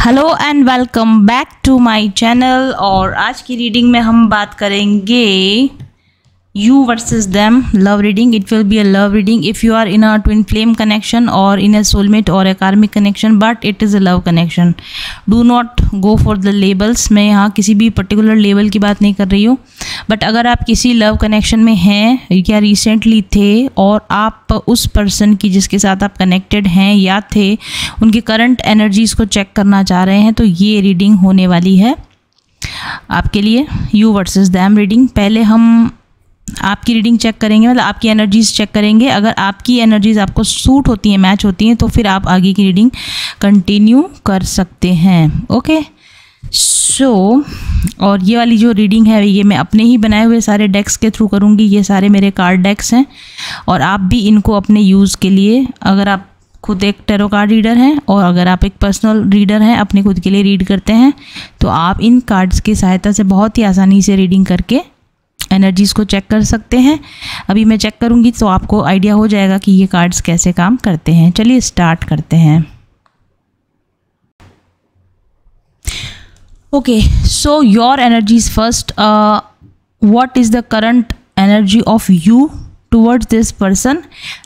Hello and welcome back to my channel. और आज की रीडिंग में हम बात करेंगे you versus them love reading. It will be a love reading if you are in a twin flame connection or in a soulmate or a karmic connection, but it is a love connection. Do not go for the labels. मैं यहाँ किसी भी particular level की बात नहीं कर रही हूँ, बट अगर आप किसी लव कनेक्शन में हैं या रिसेंटली थे और आप उस पर्सन की जिसके साथ आप कनेक्टेड हैं या थे उनकी करंट एनर्जीज़ को चेक करना चाह रहे हैं, तो ये रीडिंग होने वाली है आपके लिए। You versus them reading. पहले हम आपकी रीडिंग चेक करेंगे, मतलब आपकी एनर्जीज चेक करेंगे। अगर आपकी एनर्जीज आपको सूट होती हैं, मैच होती हैं, तो फिर आप आगे की रीडिंग कंटिन्यू कर सकते हैं। ओके सो और ये वाली जो रीडिंग है ये मैं अपने ही बनाए हुए सारे डेक्स के थ्रू करूँगी। ये सारे मेरे कार्ड डेक्स हैं और आप भी इनको अपने यूज़ के लिए, अगर आप खुद एक टैरो कार्ड रीडर हैं और अगर आप एक पर्सनल रीडर हैं, अपने खुद के लिए रीड करते हैं, तो आप इन कार्ड्स की सहायता से बहुत ही आसानी से रीडिंग करके एनर्जीज़ को चेक कर सकते हैं। अभी मैं चेक करूंगी तो आपको आइडिया हो जाएगा कि ये कार्ड्स कैसे काम करते हैं। चलिए स्टार्ट करते हैं। Okay so your energies first. What is the current energy of you towards this person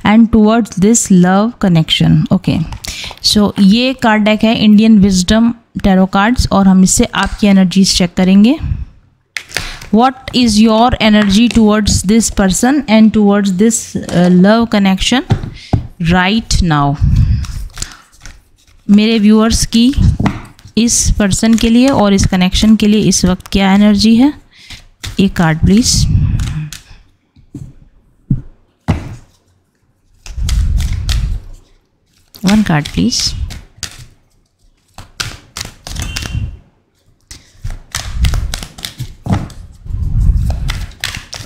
and towards this love connection. Okay so ये कार्ड डेक है इंडियन विजडम टैरो कार्ड्स और हम इससे आपकी एनर्जीज चेक करेंगे। What is your energy towards this person and towards this love connection right now? मेरे viewers की इस पर्सन के लिए और इस कनेक्शन के लिए इस वक्त क्या एनर्जी है? एक card please. One card please.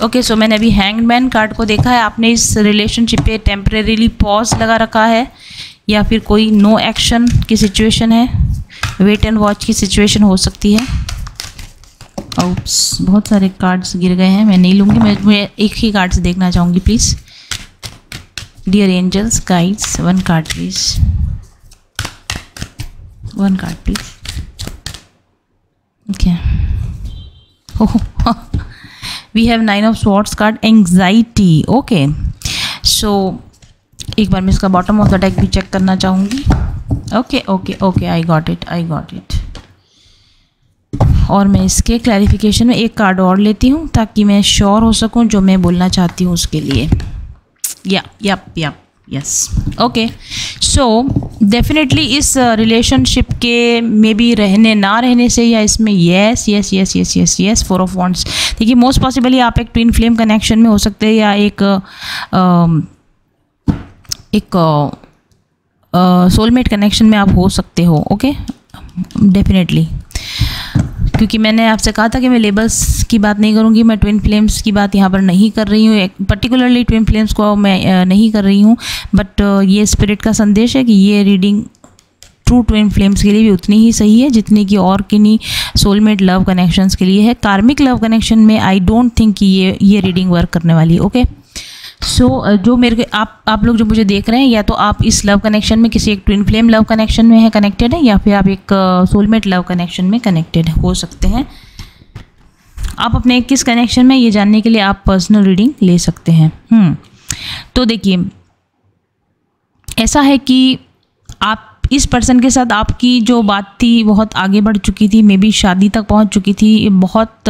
Okay so मैंने अभी हैंगमैन कार्ड को देखा है। आपने इस रिलेशनशिप पे टेम्परेरीली पॉज लगा रखा है या फिर कोई नो एक्शन की सिचुएशन है, वेट एंड वॉच की सिचुएशन हो सकती है। ओप्स बहुत सारे कार्ड्स गिर गए हैं, मैं नहीं लूँगी, मैं एक ही कार्ड से देखना चाहूँगी please. Dear angels guides, one card please, one card please. Okay we have 9 of swords card, anxiety. okay so एक बार मैं इसका बॉटम ऑफ द डेक भी चेक करना चाहूँगी। Okay I got it. और मैं इसके क्लैरिफिकेशन में एक कार्ड और लेती हूँ ताकि मैं श्योर हो सकूँ जो मैं बोलना चाहती हूँ उसके लिए। यस ओके सो डेफिनेटली इस रिलेशनशिप के मे बी रहने ना रहने से या इसमें यस 4 ऑफ वॉन्ड्स। देखिए मोस्ट पॉसिबली आप एक ट्विन फ्लेम कनेक्शन में हो सकते हैं या एक सोलमेट कनेक्शन में आप हो सकते हो। ओके डेफिनेटली, क्योंकि मैंने आपसे कहा था कि मैं लेबल्स की बात नहीं करूंगी, मैं ट्विन फ्लेम्स की बात यहाँ पर नहीं कर रही हूँ, पर्टिकुलरली ट्विन फ्लेम्स को मैं नहीं कर रही हूँ, बट ये स्पिरिट का संदेश है कि ये रीडिंग ट्रू ट्विन फ्लेम्स के लिए भी उतनी ही सही है जितनी कि और किन्हीं सोलमेट लव कनेक्शंस के लिए है। कार्मिक लव कनेक्शन में आई डोंट थिंक कि ये रीडिंग वर्क करने वाली है। ओके सो जो मेरे आप लोग जो मुझे देख रहे हैं, या तो आप इस लव कनेक्शन में किसी एक ट्विन फ्लेम लव कनेक्शन में है कनेक्टेड है, या फिर आप एक सोलमेट लव कनेक्शन में कनेक्टेड हो सकते हैं। आप अपने किस कनेक्शन में, ये जानने के लिए आप पर्सनल रीडिंग ले सकते हैं। तो देखिए ऐसा है कि आप इस पर्सन के साथ आपकी जो बात थी बहुत आगे बढ़ चुकी थी, मे बी शादी तक पहुंच चुकी थी। बहुत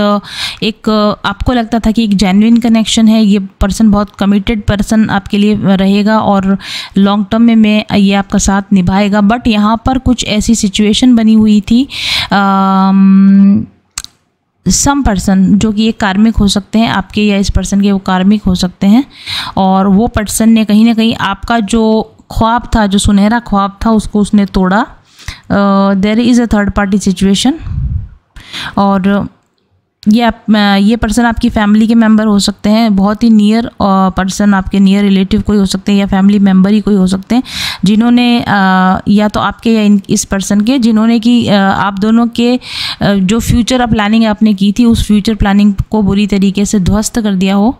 एक आपको लगता था कि एक जेन्युइन कनेक्शन है, ये पर्सन बहुत कमिटेड पर्सन आपके लिए रहेगा और लॉन्ग टर्म में ये आपका साथ निभाएगा। बट यहाँ पर कुछ ऐसी सिचुएशन बनी हुई थी, सम पर्सन जो कि एक कार्मिक हो सकते हैं आपके या इस पर्सन के, वो कार्मिक हो सकते हैं, और वो पर्सन ने कहीं ना कहीं आपका जो ख्वाब था, जो सुनहरा ख्वाब था, उसको उसने तोड़ा। There is a third party situation और ये पर्सन आपकी फैमिली के मेंबर हो सकते हैं, बहुत ही नियर पर्सन, आपके नियर रिलेटिव कोई हो सकते हैं या फैमिली मेंबर ही कोई हो सकते हैं, जिन्होंने या तो आपके या इस पर्सन के, जिन्होंने कि आप दोनों के जो फ्यूचर प्लानिंग आपने की थी उस फ्यूचर प्लानिंग को बुरी तरीके से ध्वस्त कर दिया हो,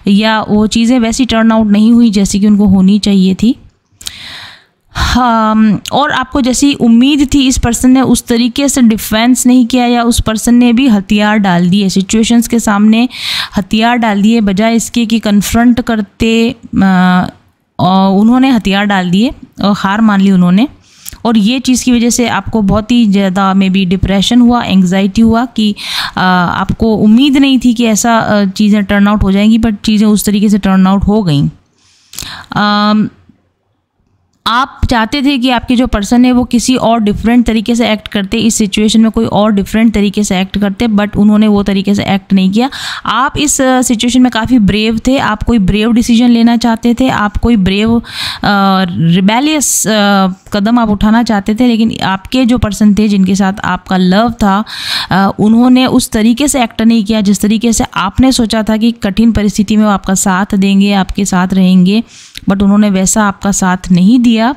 या वो चीज़ें वैसी टर्न आउट नहीं हुई जैसी कि उनको होनी चाहिए थी। और आपको जैसी उम्मीद थी इस पर्सन ने उस तरीके से डिफेंस नहीं किया, या उस पर्सन ने भी हथियार डाल दिए सिचुएशंस के सामने, हथियार डाल दिए बजाय इसके कि कन्फ्रंट करते, उन्होंने हथियार डाल दिए और हार मान ली उन्होंने। और ये चीज़ की वजह से आपको बहुत ही ज़्यादा मे बी डिप्रेशन हुआ, एंग्जाइटी हुआ कि आपको उम्मीद नहीं थी कि ऐसा चीज़ें टर्न आउट हो जाएंगी, बट चीज़ें उस तरीके से टर्न आउट हो गई। आप चाहते थे कि आपके जो पर्सन है वो किसी और डिफरेंट तरीके से एक्ट करते, इस सिचुएशन में कोई और डिफरेंट तरीके से एक्ट करते, बट उन्होंने वो तरीके से एक्ट नहीं किया। आप इस सिचुएशन में काफ़ी ब्रेव थे, आप कोई ब्रेव डिसीजन लेना चाहते थे, आप कोई ब्रेव रिबेलियस कदम आप उठाना चाहते थे, लेकिन आपके जो पर्सन थे जिनके साथ आपका लव था, उन्होंने उस तरीके से एक्ट नहीं किया जिस तरीके से आपने सोचा था कि कठिन परिस्थिति में वो आपका साथ देंगे, आपके साथ रहेंगे, बट उन्होंने वैसा आपका साथ नहीं दिया।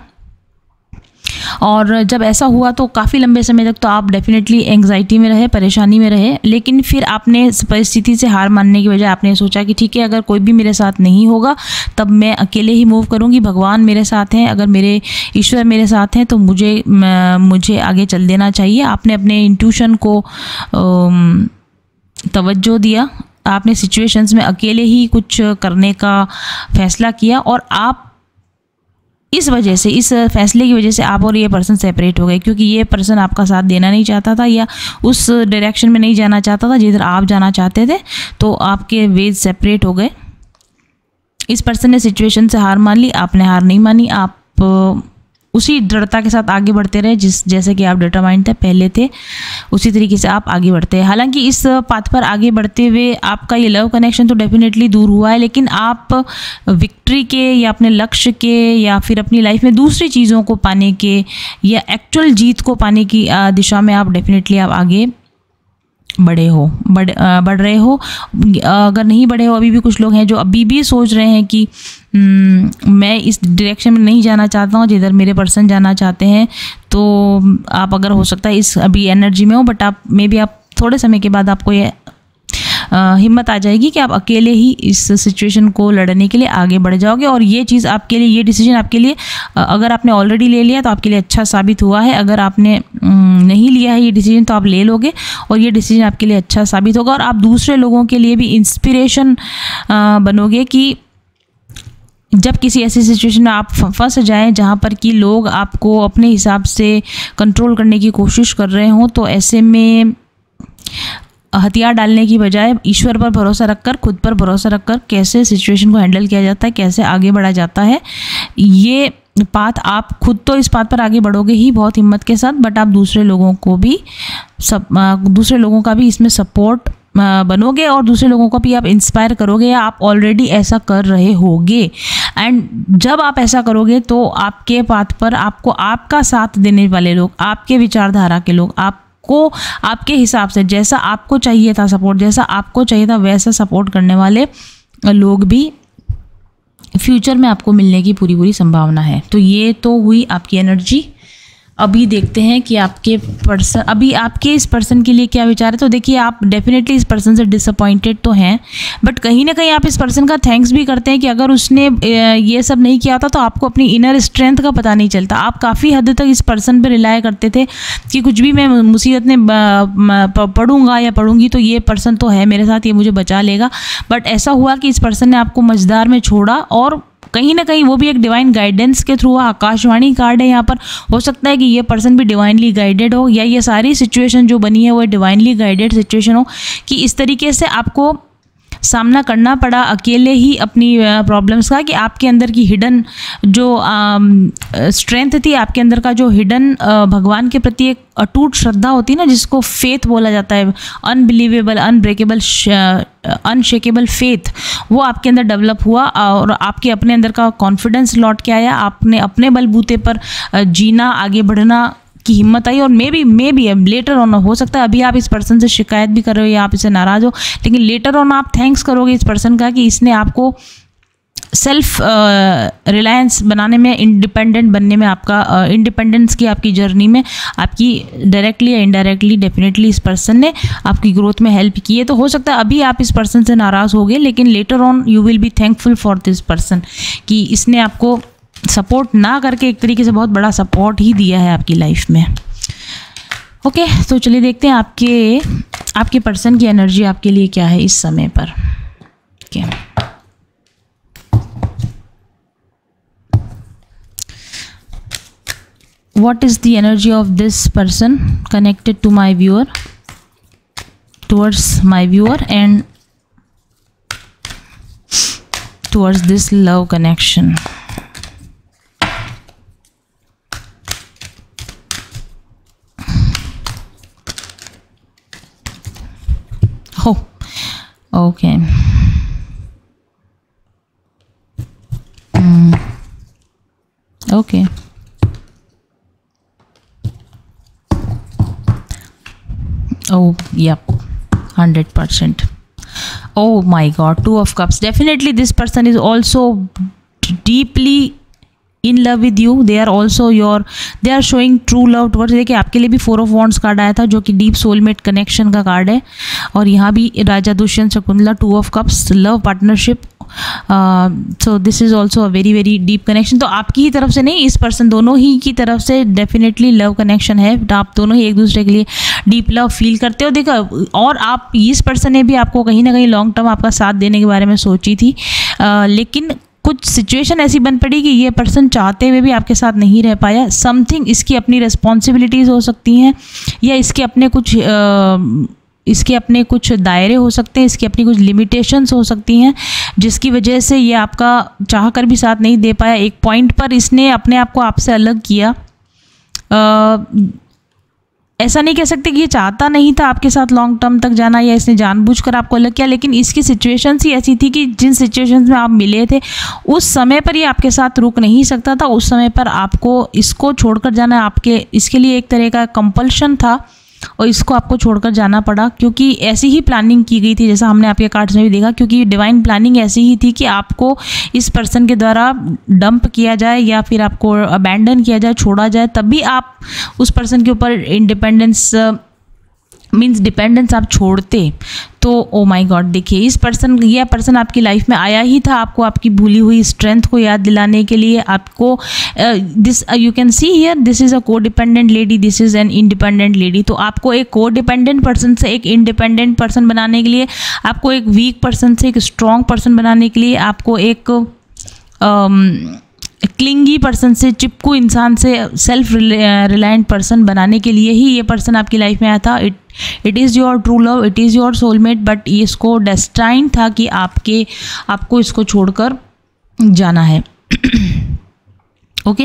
और जब ऐसा हुआ तो काफ़ी लंबे समय तक तो आप डेफिनेटली एंग्जाइटी में रहे, परेशानी में रहे, लेकिन फिर आपने इस परिस्थिति से हार मानने की बजाय आपने सोचा कि ठीक है, अगर कोई भी मेरे साथ नहीं होगा तब मैं अकेले ही मूव करूंगी, भगवान मेरे साथ हैं, अगर मेरे ईश्वर मेरे साथ हैं तो मुझे आगे चल देना चाहिए। आपने अपने इंट्यूशन को तवज्जो दिया, आपने सिचुएशंस में अकेले ही कुछ करने का फैसला किया, और आप इस वजह से, इस फैसले की वजह से आप और ये पर्सन सेपरेट हो गए, क्योंकि ये पर्सन आपका साथ देना नहीं चाहता था या उस डायरेक्शन में नहीं जाना चाहता था जिधर आप जाना चाहते थे, तो आपके वेज सेपरेट हो गए। इस पर्सन ने सिचुएशन से हार मान ली, आपने हार नहीं मानी, आप उसी दृढ़ता के साथ आगे बढ़ते रहे जैसे कि आप डिटरमाइंड थे, पहले थे, उसी तरीके से आप आगे बढ़ते हैं। हालांकि इस पाथ पर आगे बढ़ते हुए आपका ये लव कनेक्शन तो डेफिनेटली दूर हुआ है, लेकिन आप विक्ट्री के या अपने लक्ष्य के या फिर अपनी लाइफ में दूसरी चीज़ों को पाने के या एक्चुअल जीत को पाने की दिशा में आप डेफिनेटली आप आगे बढ़ रहे हो। अगर नहीं बढ़े हो, अभी भी कुछ लोग हैं जो अभी भी सोच रहे हैं कि मैं इस डायरेक्शन में नहीं जाना चाहता हूँ जिधर मेरे पर्सन जाना चाहते हैं, तो आप अगर हो सकता है इस अभी एनर्जी में हो, बट आप मे बी आप थोड़े समय के बाद आपको ये हिम्मत आ जाएगी कि आप अकेले ही इस सिचुएशन को लड़ने के लिए आगे बढ़ जाओगे। और ये चीज़ आपके लिए, ये डिसीजन आपके लिए, अगर आपने ऑलरेडी ले लिया तो आपके लिए अच्छा साबित हुआ है, अगर आपने नहीं लिया है ये डिसीजन तो आप ले लोगे और ये डिसीजन आपके लिए अच्छा साबित होगा, और आप दूसरे लोगों के लिए भी इंस्पिरेशन बनोगे कि जब किसी ऐसी सिचुएशन में आप फंस जाएं जहां पर कि लोग आपको अपने हिसाब से कंट्रोल करने की कोशिश कर रहे हों, तो ऐसे में हथियार डालने की बजाय ईश्वर पर भरोसा रखकर, खुद पर भरोसा रखकर कैसे सिचुएशन को हैंडल किया जाता है, कैसे आगे बढ़ा जाता है, ये पाथ आप खुद तो इस पाथ पर आगे बढ़ोगे ही बहुत हिम्मत के साथ, बट आप दूसरे लोगों का भी इसमें सपोर्ट बनोगे और दूसरे लोगों को भी आप इंस्पायर करोगे, या आप ऑलरेडी ऐसा कर रहे होगे। एंड जब आप ऐसा करोगे तो आपके पाथ पर आपको आपका साथ देने वाले लोग, आपके विचारधारा के लोग, आपको आपके हिसाब से जैसा आपको चाहिए था सपोर्ट, जैसा आपको चाहिए था वैसा सपोर्ट करने वाले लोग भी फ्यूचर में आपको मिलने की पूरी संभावना है। तो ये तो हुई आपकी एनर्जी। अभी देखते हैं कि आपके पर्सन, अभी आपके इस पर्सन के लिए क्या विचार है। तो देखिए, आप डेफिनेटली इस पर्सन से डिसअपॉइंटेड तो हैं, बट कहीं ना कहीं आप इस पर्सन का थैंक्स भी करते हैं कि अगर उसने ये सब नहीं किया था तो आपको अपनी इनर स्ट्रेंथ का पता नहीं चलता। आप काफ़ी हद तक इस पर्सन पर रिलाय करते थे कि कुछ भी मैं मुसीबत में पढ़ूंगा या पढ़ूंगी तो ये पर्सन तो है मेरे साथ, ये मुझे बचा लेगा। बट ऐसा हुआ कि इस पर्सन ने आपको मझधार में छोड़ा, और कहीं ना कहीं वो भी एक डिवाइन गाइडेंस के थ्रू, आकाशवाणी कार्ड है यहाँ पर, हो सकता है कि ये पर्सन भी डिवाइनली गाइडेड हो, या ये सारी सिचुएशन जो बनी है वो डिवाइनली गाइडेड सिचुएशन हो कि इस तरीके से आपको सामना करना पड़ा अकेले ही अपनी प्रॉब्लम्स का, कि आपके अंदर की हिडन जो स्ट्रेंथ थी, आपके अंदर का जो हिडन भगवान के प्रति एक अटूट श्रद्धा होती है ना, जिसको फेथ बोला जाता है, अनबिलीवेबल, अनब्रेकेबल, अनशेकेबल फेथ, वो आपके अंदर डेवलप हुआ और आपके अपने अंदर का कॉन्फिडेंस लौट के आया। आपने अपने बलबूते पर जीना, आगे बढ़ना की हिम्मत आई। और मे बी लेटर ऑन, हो सकता है अभी आप इस पर्सन से शिकायत भी कर रहे हो या आप इससे नाराज़ हो, लेकिन लेटर ऑन आप थैंक्स करोगे इस पर्सन का कि इसने आपको सेल्फ रिलायंस बनाने में, इंडिपेंडेंट बनने में, आपका इंडिपेंडेंस की आपकी जर्नी में आपकी डायरेक्टली या इनडायरेक्टली डेफिनेटली इस पर्सन ने आपकी ग्रोथ में हेल्प की है। तो हो सकता है अभी आप इस पर्सन से नाराज़ हो गए, लेकिन later on you will be thankful for this person कि इसने आपको सपोर्ट ना करके एक तरीके से बहुत बड़ा सपोर्ट ही दिया है आपकी लाइफ में। ओके, तो चलिए देखते हैं आपके पर्सन की एनर्जी आपके लिए क्या है इस समय पर। Okay, what is the energy of this person connected to my viewer, towards my viewer and towards this love connection? Oh, okay. Okay. Oh, yep, 100%. Oh my God, Two of Cups. Definitely this person is also deeply in love with you. They are showing true love towards। देखिए आपके लिए भी 4 of Wands card आया था जो कि deep soulmate connection का card है, और यहाँ भी राजा Dushyant Shakuntala, 2 of Cups, love partnership. So this is also a very very deep connection. तो आपकी ही तरफ से नहीं, इस पर्सन दोनों ही की तरफ से डेफिनेटली लव कनेक्शन है। तो आप दोनों ही एक दूसरे के लिए डीप लव फील करते हो। देखो, और आप इस पर्सन ने भी आपको कहीं ना कहीं लॉन्ग टर्म आपका साथ देने के बारे में सोची थी, लेकिन कुछ सिचुएशन ऐसी बन पड़ी कि ये पर्सन चाहते हुए भी आपके साथ नहीं रह पाया। समथिंग, इसकी अपनी रिस्पॉन्सिबिलिटीज़ हो सकती हैं, या इसके अपने कुछ दायरे हो सकते हैं, इसकी अपनी कुछ लिमिटेशंस हो सकती हैं, जिसकी वजह से ये आपका चाह कर भी साथ नहीं दे पाया। एक पॉइंट पर इसने अपने आप को आपसे अलग किया। ऐसा नहीं कह सकते कि ये चाहता नहीं था आपके साथ लॉन्ग टर्म तक जाना, या इसने जानबूझकर आपको अलग किया, लेकिन इसकी सिचुएशंस ही ऐसी थी कि जिन सिचुएशंस में आप मिले थे उस समय पर ये आपके साथ रुक नहीं सकता था। उस समय पर आपको इसको छोड़कर जाना इसके लिए एक तरह का कंपल्शन था, और इसको आपको छोड़कर जाना पड़ा, क्योंकि ऐसी ही प्लानिंग की गई थी, जैसा हमने आपके कार्ड्स में भी देखा। क्योंकि डिवाइन प्लानिंग ऐसी ही थी कि आपको इस पर्सन के द्वारा डंप किया जाए, या फिर आपको अबैंडन किया जाए, छोड़ा जाए, तभी आप उस पर्सन के ऊपर इंडिपेंडेंस डिपेंडेंस आप छोड़ते। तो ओ माय गॉड, देखिए यह पर्सन आपकी लाइफ में आया ही था आपको आपकी भूली हुई स्ट्रेंथ को याद दिलाने के लिए। आपको this you can see here, this is a codependent lady, this is an independent lady. तो आपको एक को डिपेंडेंट पर्सन से एक इंडिपेंडेंट पर्सन बनाने के लिए, आपको एक वीक पर्सन से एक स्ट्रॉन्ग पर्सन बनाने के लिए, आपको एक क्लिंगी पर्सन से, चिपकू इंसान से सेल्फ रिलायंट पर्सन बनाने के लिए ही ये पर्सन आपकी लाइफ में आया था। It is your true love, it is your soulmate, but इसको डेस्टाइन था कि आपको इसको छोड़कर जाना है। ओके,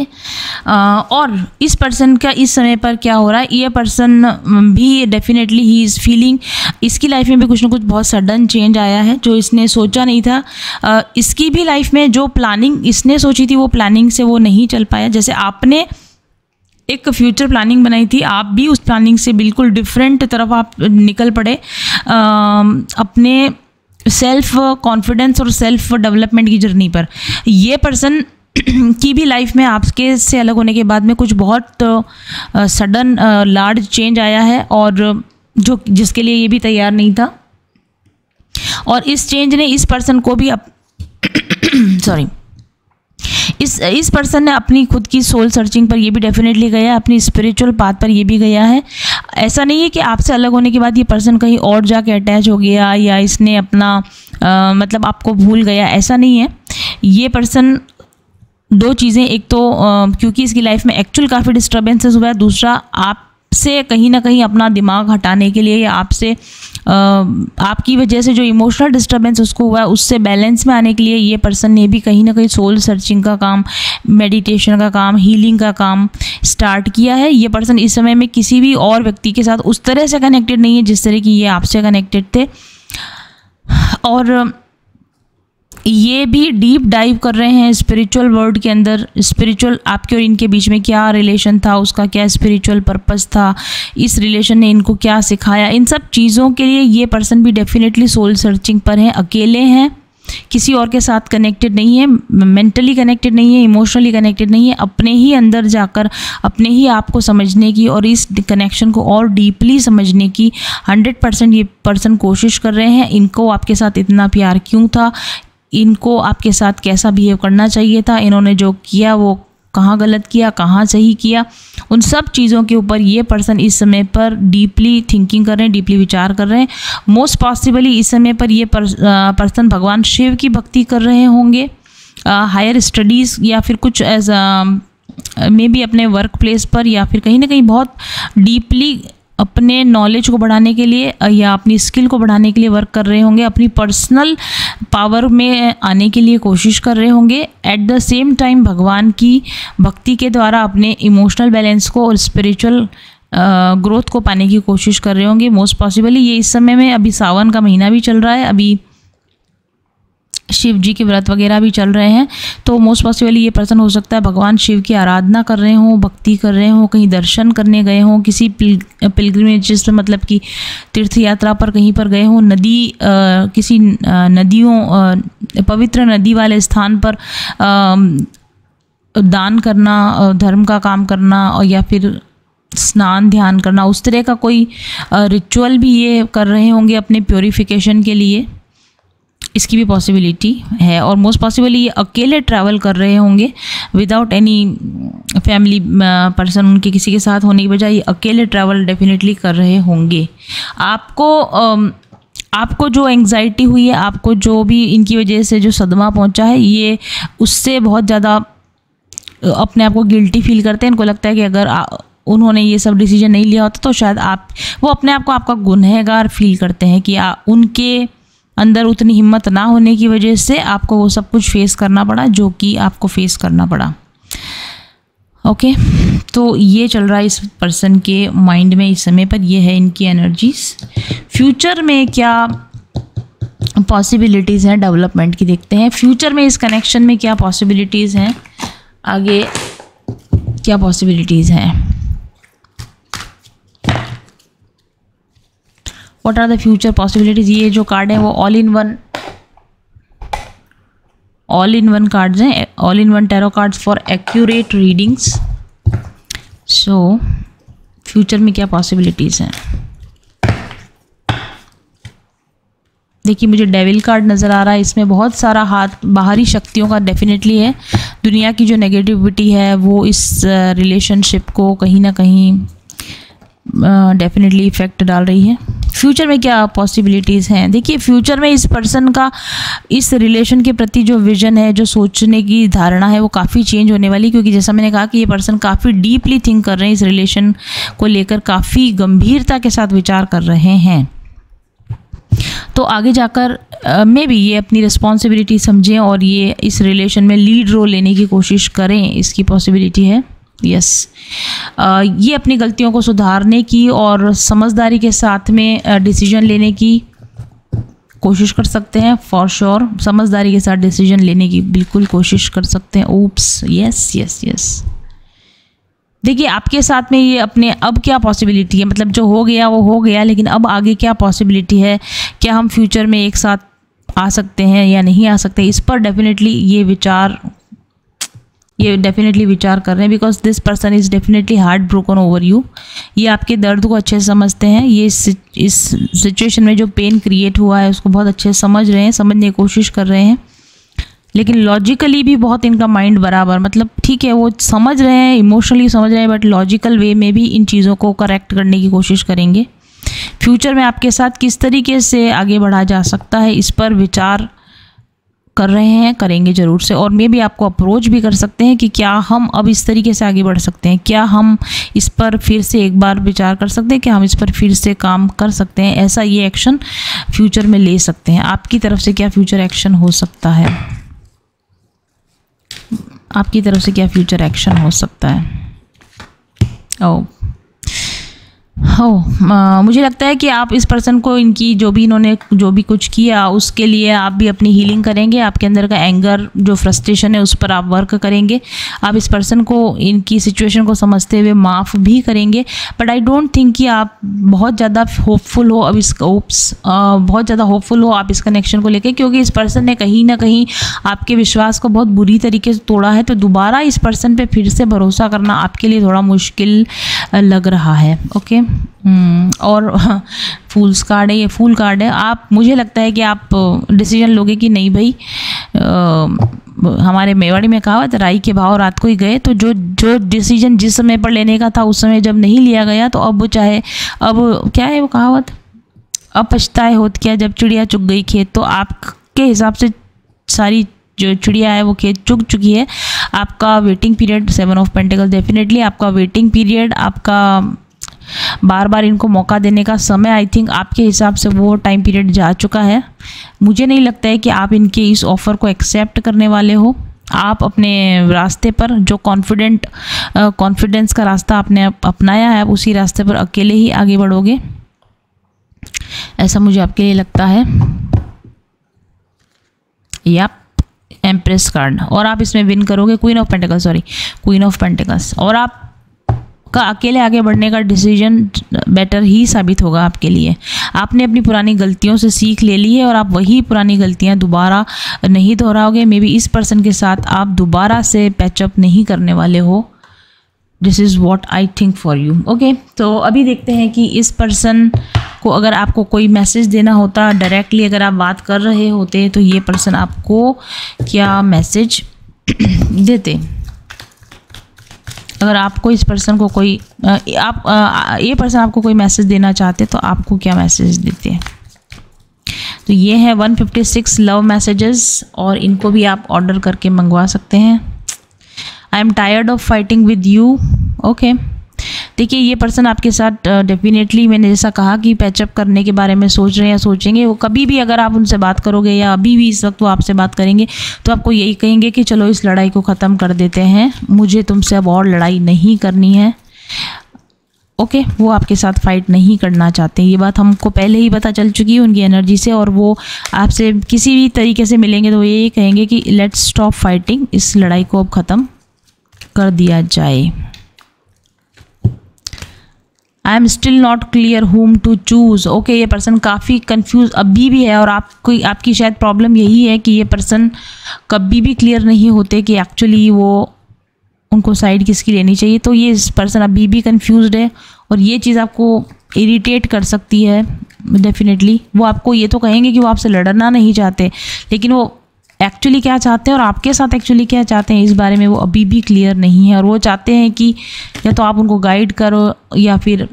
और इस पर्सन का इस समय पर क्या हो रहा है, ये पर्सन भी डेफिनेटली ही इज़ फीलिंग, इसकी लाइफ में भी कुछ ना कुछ बहुत सडन चेंज आया है जो इसने सोचा नहीं था। इसकी भी लाइफ में जो प्लानिंग इसने सोची थी वो प्लानिंग से वो नहीं चल पाया। जैसे आपने एक फ्यूचर प्लानिंग बनाई थी, आप भी उस प्लानिंग से बिल्कुल डिफरेंट तरफ आप निकल पड़े अपने सेल्फ कॉन्फिडेंस और सेल्फ डेवलपमेंट की जर्नी पर। ये पर्सन की भी लाइफ में आपके से अलग होने के बाद में कुछ बहुत सडन लार्ज चेंज आया है, और जिसके लिए ये भी तैयार नहीं था। और इस चेंज ने इस पर्सन को भी इस पर्सन ने अपनी खुद की सोल सर्चिंग पर ये भी डेफिनेटली गया है, अपनी स्पिरिचुअल पाथ पर ये भी गया है। ऐसा नहीं है कि आपसे अलग होने के बाद ये पर्सन कहीं और जाके अटैच हो गया, या इसने अपना मतलब आपको भूल गया, ऐसा नहीं है। ये पर्सन दो चीज़ें, एक तो क्योंकि इसकी लाइफ में एक्चुअल काफ़ी डिस्टर्बेंसेस हुआ है, दूसरा आपसे कहीं ना कहीं अपना दिमाग हटाने के लिए, या आपसे आपकी वजह से जो इमोशनल डिस्टर्बेंस उसको हुआ है उससे बैलेंस में आने के लिए ये पर्सन ने भी कहीं ना कहीं सोल सर्चिंग का काम, मेडिटेशन का काम, हीलिंग का काम स्टार्ट किया है। ये पर्सन इस समय में किसी भी और व्यक्ति के साथ उस तरह से कनेक्टेड नहीं है जिस तरह की ये आपसे कनेक्टेड थे, और ये भी डीप डाइव कर रहे हैं स्पिरिचुअल वर्ल्ड के अंदर। स्पिरिचुअल आपके और इनके बीच में क्या रिलेशन था, उसका क्या स्पिरिचुअल पर्पस था, इस रिलेशन ने इनको क्या सिखाया, इन सब चीज़ों के लिए ये पर्सन भी डेफिनेटली सोल सर्चिंग पर हैं। अकेले हैं, किसी और के साथ कनेक्टेड नहीं है, मेंटली कनेक्टेड नहीं है, इमोशनली कनेक्टेड नहीं है। अपने ही अंदर जाकर अपने ही आप को समझने की और इस कनेक्शन को और डीपली समझने की 100% ये पर्सन कोशिश कर रहे हैं। इनको आपके साथ इतना प्यार क्यों था, इनको आपके साथ कैसा बिहेव करना चाहिए था, इन्होंने जो किया वो कहाँ गलत किया, कहाँ सही किया, उन सब चीज़ों के ऊपर ये पर्सन इस समय पर डीपली थिंकिंग कर रहे हैं, डीपली विचार कर रहे हैं। मोस्ट पॉसिबली इस समय पर ये पर्सन भगवान शिव की भक्ति कर रहे होंगे, हायर स्टडीज़ या फिर कुछ एज मे बी अपने वर्क प्लेस पर, या फिर कहीं ना कहीं बहुत डीपली अपने नॉलेज को बढ़ाने के लिए या अपनी स्किल को बढ़ाने के लिए वर्क कर रहे होंगे, अपनी पर्सनल पावर में आने के लिए कोशिश कर रहे होंगे। एट द सेम टाइम भगवान की भक्ति के द्वारा अपने इमोशनल बैलेंस को और स्पिरिचुअल ग्रोथ को पाने की कोशिश कर रहे होंगे। मोस्ट पॉसिबली ये इस समय में, अभी सावन का महीना भी चल रहा है, अभी शिव जी के व्रत वगैरह भी चल रहे हैं, तो मोस्ट पॉसिबली ये पर्सन हो सकता है भगवान शिव की आराधना कर रहे हों, भक्ति कर रहे हों, कहीं दर्शन करने गए हों, किसी पिलग्रिमेजेस पे, मतलब कि तीर्थ यात्रा पर कहीं पर गए हों, किसी नदियों, पवित्र नदी वाले स्थान पर दान करना, धर्म का काम करना, और या फिर स्नान ध्यान करना, उस तरह का कोई रिचुअल भी ये कर रहे होंगे अपने प्योरीफिकेशन के लिए, इसकी भी पॉसिबिलिटी है। और मोस्ट पॉसिबली ये अकेले ट्रैवल कर रहे होंगे विदाउट एनी फैमिली पर्सन, उनके किसी के साथ होने की बजाय ये अकेले ट्रैवल डेफिनेटली कर रहे होंगे। आपको जो एंग्जाइटी हुई है, आपको जो भी इनकी वजह से जो सदमा पहुंचा है, ये उससे बहुत ज़्यादा अपने आप को गिल्टी फील करते हैं। इनको लगता है कि अगर उन्होंने ये सब डिसीजन नहीं लिया होता तो शायद वो अपने आप को आपका गुनहगार फील करते हैं कि उनके अंदर उतनी हिम्मत ना होने की वजह से आपको वो सब कुछ फेस करना पड़ा जो कि आपको फेस करना पड़ा। ओके, तो ये चल रहा है इस पर्सन के माइंड में इस समय पर, ये है इनकी एनर्जीज। फ्यूचर में क्या पॉसिबिलिटीज़ हैं डेवलपमेंट की, देखते हैं फ्यूचर में इस कनेक्शन में क्या पॉसिबिलिटीज़ हैं, आगे क्या पॉसिबिलिटीज़ हैं। What are the future possibilities. ये जो कार्ड है वो ऑल इन वन कार्ड्स हैं, all in one tarot cards for accurate readings. So future में क्या पॉसिबिलिटीज़ हैं, देखिए मुझे डेविल कार्ड नज़र आ रहा है, इसमें बहुत सारा हाथ बाहरी शक्तियों का डेफिनेटली है। दुनिया की जो नेगेटिविटी है वो इस रिलेशनशिप को कहीं ना कहीं डेफिनेटली इफ़ेक्ट डाल रही है। फ्यूचर में क्या पॉसिबिलिटीज़ हैं, देखिए फ्यूचर में इस पर्सन का इस रिलेशन के प्रति जो विज़न है, जो सोचने की धारणा है, वो काफ़ी चेंज होने वाली, क्योंकि जैसा मैंने कहा कि ये पर्सन काफ़ी डीपली थिंक कर रहे हैं, इस रिलेशन को लेकर काफ़ी गंभीरता के साथ विचार कर रहे हैं। तो आगे जाकर मे बी ये अपनी रिस्पॉन्सिबिलिटी समझें और ये इस रिलेशन में लीड रोल लेने की कोशिश करें, इसकी पॉसिबिलिटी है। यस, ये अपनी गलतियों को सुधारने की और समझदारी के साथ में डिसीजन लेने की कोशिश कर सकते हैं। फॉर श्योर समझदारी के साथ डिसीजन लेने की बिल्कुल कोशिश कर सकते हैं। Oops, yes yes yes. देखिए आपके साथ में ये अपने अब क्या पॉसिबिलिटी है, मतलब जो हो गया वो हो गया, लेकिन अब आगे क्या पॉसिबिलिटी है, क्या हम फ्यूचर में एक साथ आ सकते हैं या नहीं आ सकते, इस पर डेफिनेटली ये डेफिनेटली विचार कर रहे हैं, because this person is definitely heart broken over you. ये आपके दर्द को अच्छे से समझते हैं, ये इस सिचुएशन में जो पेन क्रिएट हुआ है उसको बहुत अच्छे से समझ रहे हैं, समझने की कोशिश कर रहे हैं, लेकिन लॉजिकली भी बहुत इनका माइंड बराबर, मतलब ठीक है वो समझ रहे हैं, इमोशनली समझ रहे हैं, बट लॉजिकल वे में भी इन चीज़ों को करेक्ट करने की कोशिश करेंगे। फ्यूचर में आपके साथ किस तरीके से आगे बढ़ा जा सकता है इस पर विचार कर रहे हैं, करेंगे ज़रूर से। और मे भी आपको अप्रोच भी कर सकते हैं कि क्या हम अब इस तरीके से आगे बढ़ सकते हैं, क्या हम इस पर फिर से एक बार विचार कर सकते हैं, क्या हम इस पर फिर से काम कर सकते हैं, ऐसा ये एक्शन फ्यूचर में ले सकते हैं। आपकी तरफ से क्या फ्यूचर एक्शन हो सकता है, आपकी तरफ से क्या फ्यूचर एक्शन हो सकता है। मुझे लगता है कि आप इस पर्सन को इनकी इन्होंने जो भी कुछ किया उसके लिए आप भी अपनी हीलिंग करेंगे। आपके अंदर का एंगर, जो फ्रस्ट्रेशन है, उस पर आप वर्क करेंगे। आप इस पर्सन को इनकी सिचुएशन को समझते हुए माफ़ भी करेंगे। बट आई डोंट थिंक कि आप बहुत ज़्यादा होपफुल हो अब बहुत ज़्यादा होपफुल हो आप इस कनेक्शन को लेकर, क्योंकि इस पर्सन ने कहीं ना कहीं आपके विश्वास को बहुत बुरी तरीके से तोड़ा है। तो दोबारा इस पर्सन पर फिर से भरोसा करना आपके लिए थोड़ा मुश्किल लग रहा है। ओके, और फूल्स कार्ड है, ये फूल कार्ड है। आप, मुझे लगता है कि आप डिसीजन लोगे कि नहीं भाई, हमारे मेवाड़ी में कहावत, राई के भाव रात को ही गए। तो जो डिसीजन जिस समय पर लेने का था उस समय जब नहीं लिया गया, तो अब चाहे, अब क्या है वो कहावत, अब पछताए होत क्या जब चिड़िया चुग गई खेत। तो आपके हिसाब से सारी जो चिड़िया है वो खेत चुग चुकी है। आपका waiting period, 7 of pentacle, definitely आपका वेटिंग पीरियड, आपका बार बार इनको मौका देने का समय, आई थिंक आपके हिसाब से वो टाइम पीरियड जा चुका है। मुझे नहीं लगता है कि आप इनके इस ऑफ़र को एक्सेप्ट करने वाले हो। आप अपने रास्ते पर जो कॉन्फिडेंस का रास्ता आपने अपनाया है, उसी रास्ते पर अकेले ही आगे बढ़ोगे, ऐसा मुझे आपके लिए लगता है। या एम्प्रेस कार्ड, और आप इसमें विन करोगे। क्वीन ऑफ पेंटिकल्स, और आप का अकेले आगे बढ़ने का डिसीजन बेटर ही साबित होगा आपके लिए। आपने अपनी पुरानी गलतियों से सीख ले ली है और आप वही पुरानी गलतियां दोबारा नहीं दोहराओगे। मे बी इस पर्सन के साथ आप दोबारा से पैचअप नहीं करने वाले हो। This is what I think for you. Okay, तो अभी देखते हैं कि इस पर्सन को अगर आपको कोई मैसेज देना होता, डायरेक्टली अगर आप बात कर रहे होते, तो ये पर्सन आपको क्या मैसेज देते। अगर आपको इस पर्सन को कोई ये पर्सन आपको कोई मैसेज देना चाहते, तो आपको क्या मैसेज देते हैं। तो ये है 156 लव मैसेजेस, और इनको भी आप ऑर्डर करके मंगवा सकते हैं। I am tired of fighting with you. Okay, देखिए ये पर्सन आपके साथ डेफिनेटली, मैंने जैसा कहा कि पैचअप करने के बारे में सोच रहे हैं या सोचेंगे। वो कभी भी अगर आप उनसे बात करोगे या अभी भी इस वक्त वो आपसे बात करेंगे, तो आपको यही कहेंगे कि चलो इस लड़ाई को ख़त्म कर देते हैं, मुझे तुमसे अब और लड़ाई नहीं करनी है। ओके, वो आपके साथ फाइट नहीं करना चाहते। ये बात हमको पहले ही पता चल चुकी है उनकी एनर्जी से, और वो आपसे किसी भी तरीके से मिलेंगे तो ये कहेंगे कि लेट्स स्टॉप फाइटिंग, इस लड़ाई को अब ख़त्म कर दिया जाए। I am still not clear whom to choose. Okay, ये पर्सन काफ़ी कंफ्यूज अभी भी है, और आपकी शायद प्रॉब्लम यही है कि ये पर्सन कभी भी क्लियर नहीं होते कि एक्चुअली वो उनको साइड किसकी लेनी चाहिए। तो ये इस पर्सन अभी भी कंफ्यूज्ड है, और ये चीज़ आपको इरिटेट कर सकती है डेफिनेटली। वो आपको ये तो कहेंगे कि वो आपसे लड़ना नहीं चाहते, लेकिन वो एक्चुअली क्या चाहते हैं और आपके साथ एक्चुअली क्या चाहते हैं, इस बारे में वो अभी भी क्लियर नहीं है। और वो चाहते हैं कि या तो आप उनको गाइड करो या फिर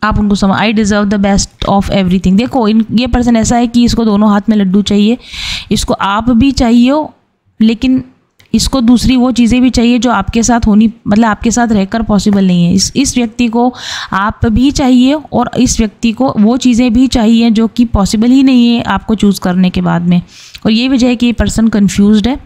आप उनको समझ, I deserve the best of everything. देखो ये पर्सन ऐसा है कि इसको दोनों हाथ में लड्डू चाहिए। इसको आप भी चाहिए हो, लेकिन इसको दूसरी वो चीज़ें भी चाहिए जो आपके साथ होनी, मतलब आपके साथ रहकर पॉसिबल नहीं है। इस व्यक्ति को आप भी चाहिए और इस व्यक्ति को वो चीज़ें भी चाहिए जो कि पॉसिबल ही नहीं है आपको चूज़ करने के बाद में। और ये वजह है कि ये पर्सन कंफ्यूज्ड है,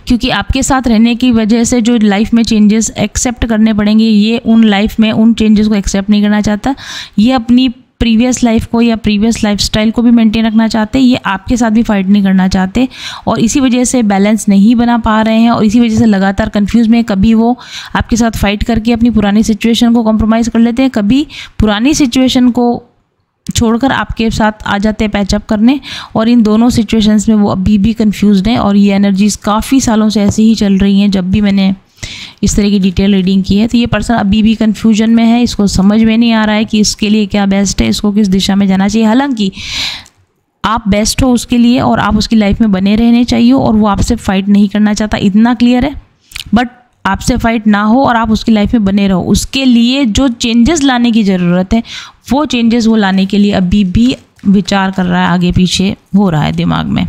क्योंकि आपके साथ रहने की वजह से जो लाइफ में चेंजेस एक्सेप्ट करने पड़ेंगे, ये उन लाइफ में उन चेंजेस को एक्सेप्ट नहीं करना चाहता। ये अपनी प्रीवियस लाइफ को या प्रीवियस लाइफस्टाइल को भी मेंटेन रखना चाहते, ये आपके साथ भी फाइट नहीं करना चाहते, और इसी वजह से बैलेंस नहीं बना पा रहे हैं, और इसी वजह से लगातार कंफ्यूज में। कभी वो आपके साथ फाइट करके अपनी पुरानी सिचुएशन को कॉम्प्रोमाइज़ कर लेते हैं, कभी पुरानी सिचुएशन को छोड़कर आपके साथ आ जाते हैं पैचअप करने, और इन दोनों सिचुएशंस में वो अभी भी कंफ्यूज्ड हैं। और ये एनर्जीज काफ़ी सालों से ऐसी ही चल रही हैं। जब भी मैंने इस तरह की डिटेल रीडिंग की है, तो ये पर्सन अभी भी कन्फ्यूजन में है। इसको समझ में नहीं आ रहा है कि इसके लिए क्या बेस्ट है, इसको किस दिशा में जाना चाहिए। हालांकि आप बेस्ट हो उसके लिए और आप उसकी लाइफ में बने रहने चाहिए, और वो आपसे फाइट नहीं करना चाहता, इतना क्लियर है। बट आपसे फाइट ना हो और आप उसकी लाइफ में बने रहो, उसके लिए जो चेंजेस लाने की ज़रूरत है, वो चेंजेस वो लाने के लिए अभी भी विचार कर रहा है, आगे पीछे हो रहा है दिमाग में।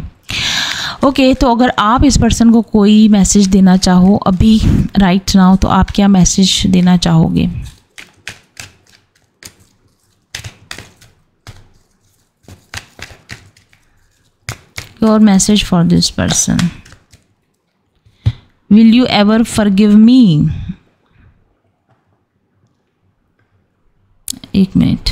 ओके, तो अगर आप इस पर्सन को कोई मैसेज देना चाहो अभी राइट नाउ, तो आप क्या मैसेज देना चाहोगे। Your message for this person, will you ever forgive me. एक minute,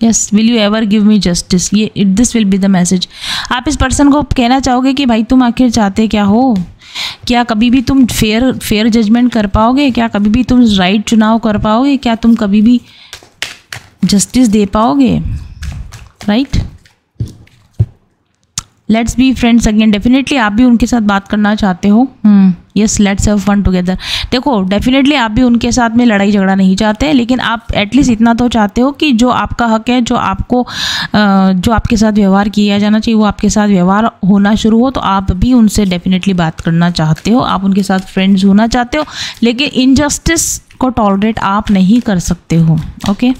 yes, will you ever give me justice, ये this will be the message. आप इस पर्सन को कहना चाहोगे कि भाई तुम आखिर चाहते क्या हो, क्या कभी भी तुम फेयर जजमेंट कर पाओगे, क्या कभी भी तुम राइट चुनाव कर पाओगे, क्या तुम कभी भी जस्टिस दे पाओगे, right. Let's be friends again. Definitely आप भी उनके साथ बात करना चाहते हो। Yes, let's have fun together. देखो डेफिनेटली आप भी उनके साथ में लड़ाई झगड़ा नहीं चाहते, लेकिन आप एटलीस्ट इतना तो चाहते हो कि जो आपका हक है, जो आपको जो आपके साथ व्यवहार किया जाना चाहिए वो आपके साथ व्यवहार होना शुरू हो, तो आप भी उनसे डेफिनेटली बात करना चाहते हो, आप उनके साथ फ्रेंड्स होना चाहते हो, लेकिन इनजस्टिस को टॉलरेट आप नहीं कर सकते हो। ओके,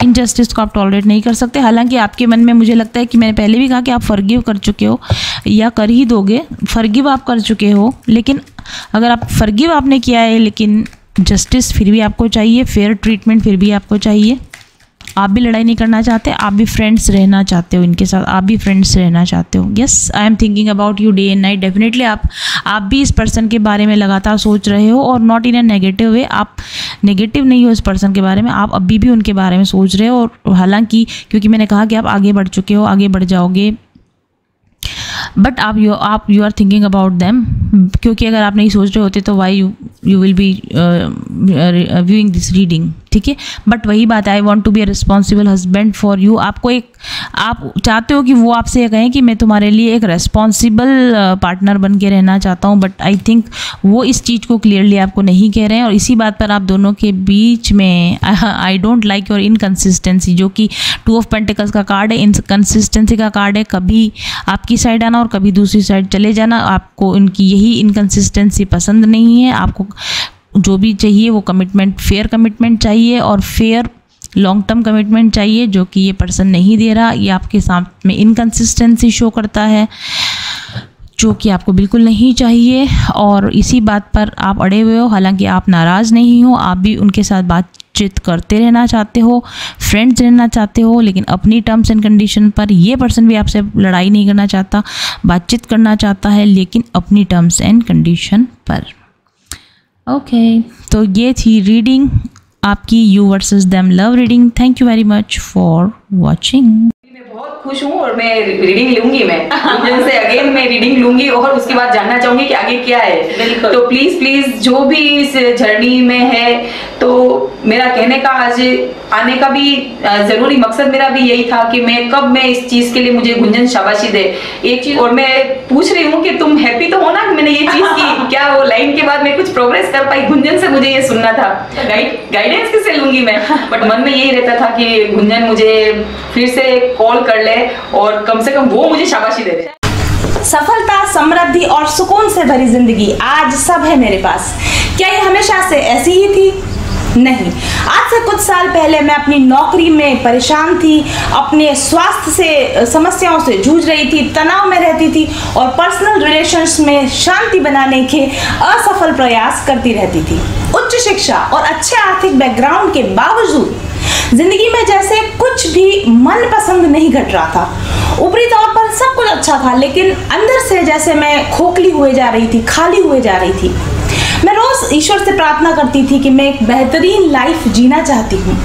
इनजस्टिस को आप टॉलरेट नहीं कर सकते। हालांकि आपके मन में, मुझे लगता है कि मैंने पहले भी कहा कि आप फॉरगिव कर चुके हो या कर ही दोगे, फॉरगिव आप कर चुके हो, लेकिन अगर आप फॉरगिव आपने किया है लेकिन जस्टिस फिर भी आपको चाहिए, फेयर ट्रीटमेंट फिर भी आपको चाहिए। आप भी लड़ाई नहीं करना चाहते, आप भी फ्रेंड्स रहना चाहते हो इनके साथ, आप भी फ्रेंड्स रहना चाहते हो। Yes, I am thinking about you day and night. Definitely आप भी इस पर्सन के बारे में लगातार सोच रहे हो, और not in a negative way. आप नेगेटिव नहीं हो इस पर्सन के बारे में, आप अभी भी उनके बारे में सोच रहे हो। और हालांकि क्योंकि मैंने कहा कि आप आगे बढ़ चुके हो, आगे बढ़ जाओगे, बट आप you are thinking about them, क्योंकि अगर आप नहीं सोच रहे होते तो why you will be viewing this reading, ठीक है। बट वही बात है, I want to be a responsible husband for you. आप चाहते हो कि वो आपसे कहें कि मैं तुम्हारे लिए एक रेस्पॉन्सिबल पार्टनर बन के रहना चाहता हूँ, बट आई थिंक वो इस चीज़ को क्लियरली आपको नहीं कह रहे हैं। और इसी बात पर आप दोनों के बीच में I don't like your inconsistency, जो कि 2 ऑफ पेंटिकल्स का कार्ड है, इनकन्सिस्टेंसी का कार्ड है। कभी आपकी साइड आना और कभी दूसरी साइड चले जाना, आपको इनकी यही इनकन्सिस्टेंसी पसंद नहीं है। आपको जो भी चाहिए वो कमिटमेंट, फेयर कमिटमेंट चाहिए, और फेयर लॉन्ग टर्म कमिटमेंट चाहिए, जो कि ये पर्सन नहीं दे रहा। ये आपके साथ में इनकन्सिस्टेंसी शो करता है, जो कि आपको बिल्कुल नहीं चाहिए, और इसी बात पर आप अड़े हुए हो। हालांकि आप नाराज़ नहीं हो, आप भी उनके साथ बातचीत करते रहना चाहते हो, फ्रेंड्स रहना चाहते हो, लेकिन अपनी टर्म्स एंड कंडीशन पर। ये पर्सन भी आपसे लड़ाई नहीं करना चाहता, बातचीत करना चाहता है, लेकिन अपनी टर्म्स एंड कंडीशन पर। ओके, तो ये थी रीडिंग आपकी you versus them love reading. Thank you very much for watching. मैं बहुत खुश हूँ और मैं रीडिंग लूंगी, मैं गुंजन से अगेन मैं रीडिंग लूंगी, और उसके बाद जानना चाहूंगी कि आगे क्या है। तो प्लीज जो भी इस जर्नी में है, तो मेरा कहने का आज आने का भी जरूरी मकसद मेरा भी यही था कि मैं इस चीज के लिए मुझे गुंजन शाबाशी दे एक चीज। और मैं पूछ रही हूँ कि तुम हैप्पी तो हो ना कि मैंने ये चीज की? क्या वो लाइन के बाद मैं कुछ प्रोग्रेस कर पाई? गुंजन से मुझे ये सुनना था, गाइडेंस किससे लूंगी मैं? बट मन में यही रहता था कि गुंजन मुझे फिर से कॉल कर ले और कम से कम वो मुझे शाबाशी दे दे। सफलता, समृद्धि और सुकून से भरी जिंदगी आज सब है मेरे पास। क्या ये हमेशा से ऐसी ही थी? नहीं। आज से कुछ साल पहले मैं अपनी नौकरी में परेशान थी, अपने स्वास्थ्य से समस्याओं से जूझ रही थी, तनाव में रहती थी और पर्सनल रिलेशंस में शांति बनाने के असफल प्रयास करती रहती थी। उच्च शिक्षा और अच्छे आर्थिक बैकग्राउंड के बावजूद जिंदगी में जैसे कुछ भी मन पसंद नहीं घट रहा था। ऊपरी तौर पर सब कुछ अच्छा था, लेकिन अंदर से जैसे मैं खोखली हुए जा रही थी, खाली हुए जा रही थी। मैं रोज ईश्वर से प्रार्थना करती थी कि मैं एक बेहतरीन लाइफ जीना चाहती हूँ,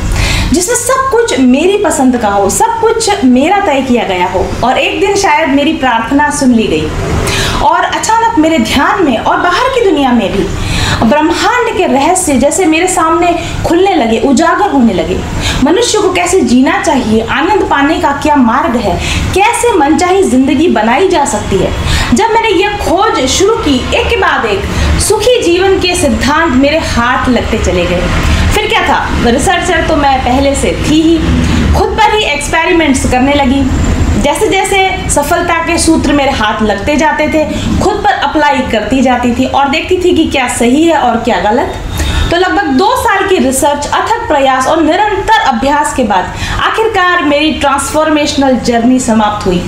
जिसमें सब कुछ मेरी पसंद का हो, सब कुछ मेरा तय किया गया हो। और एक दिन शायद मेरी प्रार्थना सुन ली गई और अचानक मेरे ध्यान में और बाहर की दुनिया में भी ब्रह्मांड के रहस्य जैसे मेरे सामने खुलने लगे, उजागर होने लगे। मनुष्य को कैसे जीना चाहिए, आनंद पाने का क्या मार्ग है, कैसे मनचाही जिंदगी बनाई जा सकती है। जब मैंने यह खोज शुरू की, एक के बाद एक सुखी जीवन के सिद्धांत मेरे हाथ लगते चले गए। फिर क्या था, रिसर्चर तो मैं पहले से थी ही, खुद पर ही एक्सपेरिमेंट्स करने लगी। जैसे जैसे सफलता के सूत्र मेरे हाथ लगते जाते थे, खुद पर अप्लाई करती जाती थी और देखती थी कि क्या सही है और क्या गलत। तो लगभग 2 साल की रिसर्च, अथक प्रयास और निरंतर अभ्यास के बाद आखिरकार मेरी ट्रांसफॉर्मेशनल जर्नी समाप्त हुई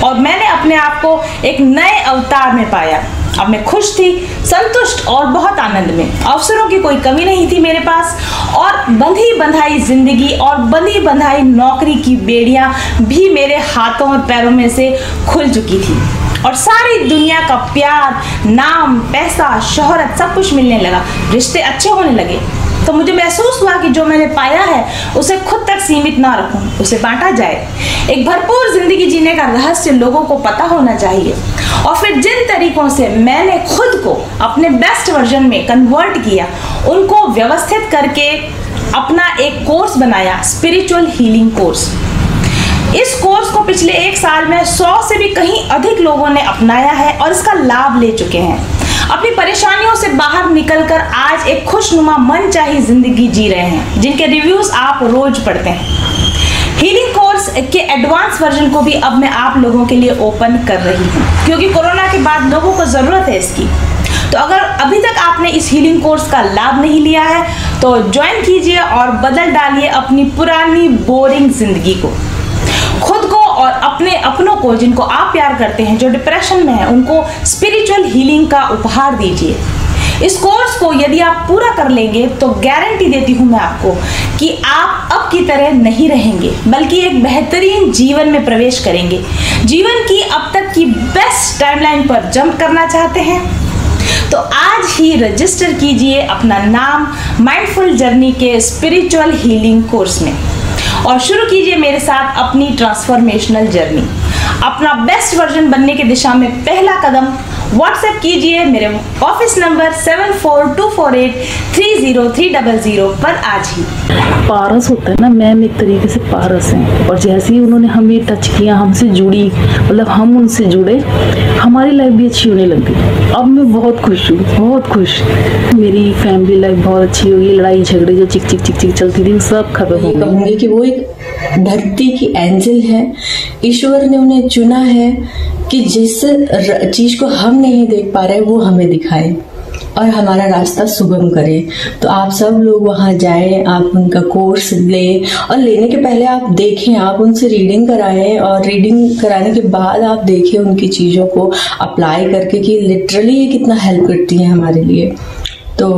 और मैंने अपने आप को एक नए अवतार में पाया। अब मैं खुश थी, संतुष्ट और बहुत आनंद में। अवसरों की कोई कमी नहीं थी मेरे पास और बंधी बंधाई जिंदगी और बंधी बंधाई नौकरी की बेड़ियां भी मेरे हाथों और पैरों में से खुल चुकी थी और सारी दुनिया का प्यार, नाम, पैसा, शोहरत सब कुछ मिलने लगा। रिश्ते अच्छे होने लगे। तो मुझे महसूस हुआ कि जो मैंने पाया है उसे खुद तक सीमित ना रखूं, उसे बांटा जाए। एक भरपूर जिंदगी जीने का रहस्य लोगों को पता होना चाहिए। और फिर जिन तरीकों से मैंने खुद को अपने बेस्ट वर्जन में कन्वर्ट किया, उनको व्यवस्थित करके अपना एक कोर्स बनाया, स्पिरिचुअल हीलिंग कोर्स। इस कोर्स को पिछले 1 साल में 100 से भी कहीं अधिक लोगों ने अपनाया है और इसका लाभ ले चुके हैं। अपनी परेशानियों से बाहर निकलकर आज एक खुशनुमा मनचाही जिंदगी जी रहे हैं, जिनके रिव्यूज आप रोज पढ़ते हैं। हीलिंग कोर्स के एडवांस वर्जन को भी अब मैं आप लोगों के लिए ओपन कर रही हूँ, क्योंकि कोरोना के बाद लोगों को जरूरत है इसकी। तो अगर अभी तक आपने इस हीलिंग कोर्स का लाभ नहीं लिया है तो ज्वाइन कीजिए और बदल डालिए अपनी पुरानी बोरिंग जिंदगी को। खुद को और अपने अपनों को, जिनको आप प्यार करते हैं, जो डिप्रेशन में है, उनको स्पिरिचुअल हीलिंग का उपहार दीजिए। इस कोर्स को यदि आप पूरा कर लेंगे तो गारंटी देती हूं मैं आपको कि आप अब की तरह नहीं रहेंगे, बल्कि एक बेहतरीन जीवन में प्रवेश करेंगे। जीवन की अब तक की बेस्ट टाइमलाइन पर जंप करना चाहते हैं तो आज ही रजिस्टर कीजिए अपना नाम माइंडफुल जर्नी के स्पिरिचुअल हीलिंग कोर्स में और शुरू कीजिए मेरे साथ अपनी ट्रांसफॉर्मेशनल जर्नी। अपना बेस्ट वर्जन बनने की दिशा में पहला कदम व्हाट्सएप कीजिए मेरे ऑफिस नंबर 7424830300 पर आज ही। पारस होता है ना मैम, एक तरीके से पारस हैं, और जैसे ही उन्होंने हमें टच किया, हमसे जुड़ी, मतलब हम उनसे जुड़े, हमारी लाइफ भी अच्छी होने लग गई। अब मैं बहुत खुश हूँ, बहुत खुश। मेरी फैमिली लाइफ बहुत अच्छी हुई। लड़ाई झगड़े जो चिक चिक चिक चिक चलती थी सब खत्म हो कहूँगी कि वो एक धरती की एंजल है। ईश्वर ने उन्हें चुना है कि जिस चीज को हम नहीं देख पा रहे वो हमें दिखाए और हमारा रास्ता सुगम करे। तो आप सब लोग वहां जाएं, आप उनका कोर्स लें और लेने के पहले आप देखें, आप उनसे रीडिंग कराएं और रीडिंग कराने के बाद आप देखें उनकी चीज़ों को अप्लाई करके कि लिटरली ये कितना हेल्प करती है हमारे लिए। तो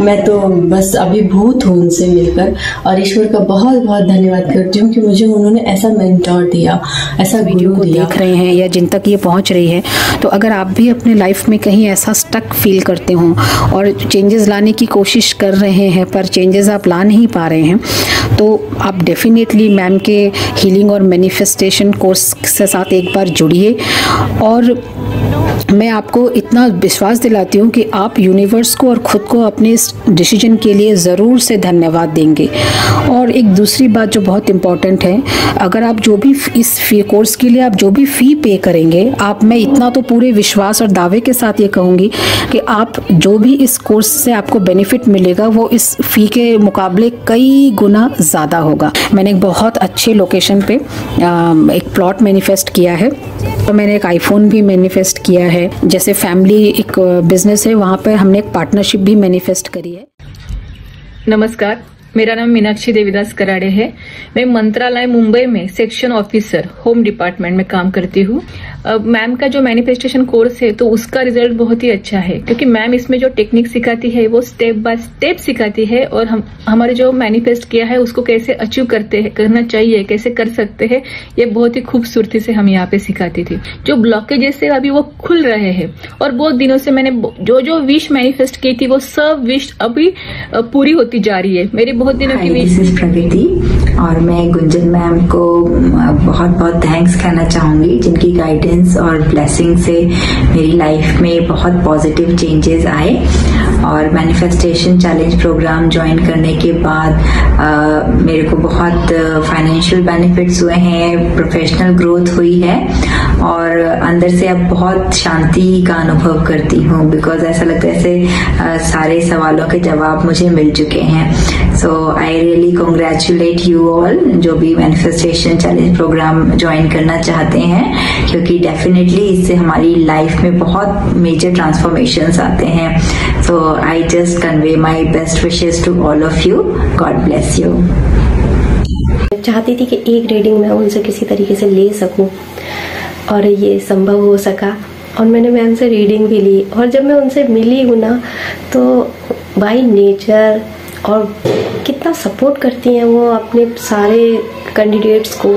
मैं तो बस अभिभूत हूँ उनसे मिलकर और ईश्वर का बहुत बहुत धन्यवाद करती हूँ कि मुझे उन्होंने ऐसा मेंटोर दिया, ऐसा वीडियो को देख रहे हैं या जिन तक ये पहुँच रही है। तो अगर आप भी अपने लाइफ में कहीं ऐसा स्टक फील करते हो और चेंजेस लाने की कोशिश कर रहे हैं पर चेंजेस आप ला नहीं पा रहे हैं, तो आप डेफिनेटली मैम के हीलिंग और मैनिफेस्टेशन कोर्स के साथ एक बार जुड़िए। और मैं आपको इतना विश्वास दिलाती हूँ कि आप यूनिवर्स को और ख़ुद को अपने इस डिसीजन के लिए ज़रूर से धन्यवाद देंगे। और एक दूसरी बात जो बहुत इम्पॉर्टेंट है, अगर आप जो भी इस कोर्स के लिए आप जो भी फ़ी पे करेंगे, आप, मैं इतना तो पूरे विश्वास और दावे के साथ ये कहूँगी कि आप जो भी इस कोर्स से आपको बेनिफिट मिलेगा वो इस फ़ी के मुकाबले कई गुना ज़्यादा होगा। मैंने एक बहुत अच्छे लोकेशन पे एक प्लॉट मैनिफेस्ट किया है और मैंने एक आईफोन भी मैनिफेस्ट किया है। जैसे फैमिली एक बिजनेस है, वहाँ पर हमने एक पार्टनरशिप भी मैनिफेस्ट करी है। नमस्कार, मेरा नाम मीनाक्षी देवीदास कराड़े है। मैं मंत्रालय मुंबई में सेक्शन ऑफिसर होम डिपार्टमेंट में काम करती हूँ। मैम का जो मैनिफेस्टेशन कोर्स है तो उसका रिजल्ट बहुत ही अच्छा है, क्योंकि मैम इसमें जो टेक्निक सिखाती है वो स्टेप बाय स्टेप सिखाती है और हमारे जो मैनिफेस्ट किया है उसको कैसे अचीव करना चाहिए, कैसे कर सकते हैं, ये बहुत ही खूबसूरती से हम यहाँ पे सिखाती थी। जो ब्लॉकेजेस है अभी वो खुल रहे हैं और बहुत दिनों से मैंने जो विश मैनिफेस्ट की थी वो सब विश अभी पूरी होती जा रही है। मेरी बहुत दिनों की विश। प्रगति और मैं गुंजन मैम को बहुत बहुत थैंक्स कहना चाहूंगी, जिनकी गाइडेंस और ब्लेसिंग से मेरी लाइफ में बहुत पॉजिटिव चेंजेस आए। और मैनिफेस्टेशन चैलेंज प्रोग्राम ज्वाइन करने के बाद मेरे को बहुत फाइनेंशियल बेनिफिट्स हुए हैं, प्रोफेशनल ग्रोथ हुई है और अंदर से अब बहुत शांति का अनुभव करती हूँ, बिकॉज ऐसा लगता है जैसे सारे सवालों के जवाब मुझे मिल चुके हैं। So I really congratulate you all जो भी मैनिफेस्टेशन चैलेंज प्रोग्राम ज्वाइन करना चाहते हैं, क्योंकि डेफिनेटली इससे हमारी लाइफ में बहुत मेजर ट्रांसफॉर्मेशंस आते हैं। So I just convey my best wishes to all of you. God bless you. चाहती थी कि एक रीडिंग मैं उनसे किसी तरीके से ले सकूं और ये संभव हो सका और मैंने मैम से रीडिंग भी ली। और जब मैं उनसे मिली हूँ ना तो बाय नेचर और कितना सपोर्ट करती हैं वो अपने सारे कैंडिडेट्स को,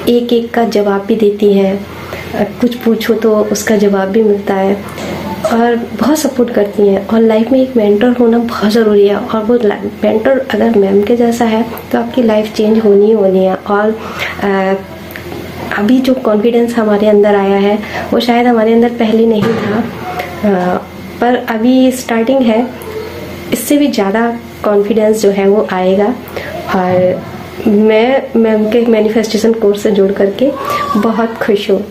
एक एक का जवाब भी देती हैं, कुछ पूछो तो उसका जवाब भी मिलता है और बहुत सपोर्ट करती हैं। और लाइफ में एक मेंटर होना बहुत ज़रूरी है और वो मेंटर अगर मैम के जैसा है तो आपकी लाइफ चेंज होनी ही होनी है। और अभी जो कॉन्फिडेंस हमारे अंदर आया है वो शायद हमारे अंदर पहले नहीं था, पर अभी स्टार्टिंग है, इससे भी ज़्यादा कॉन्फिडेंस जो है वो आएगा। और मैं मैम के मैनिफेस्टेशन कोर्स से जुड़ करके बहुत खुश हूँ।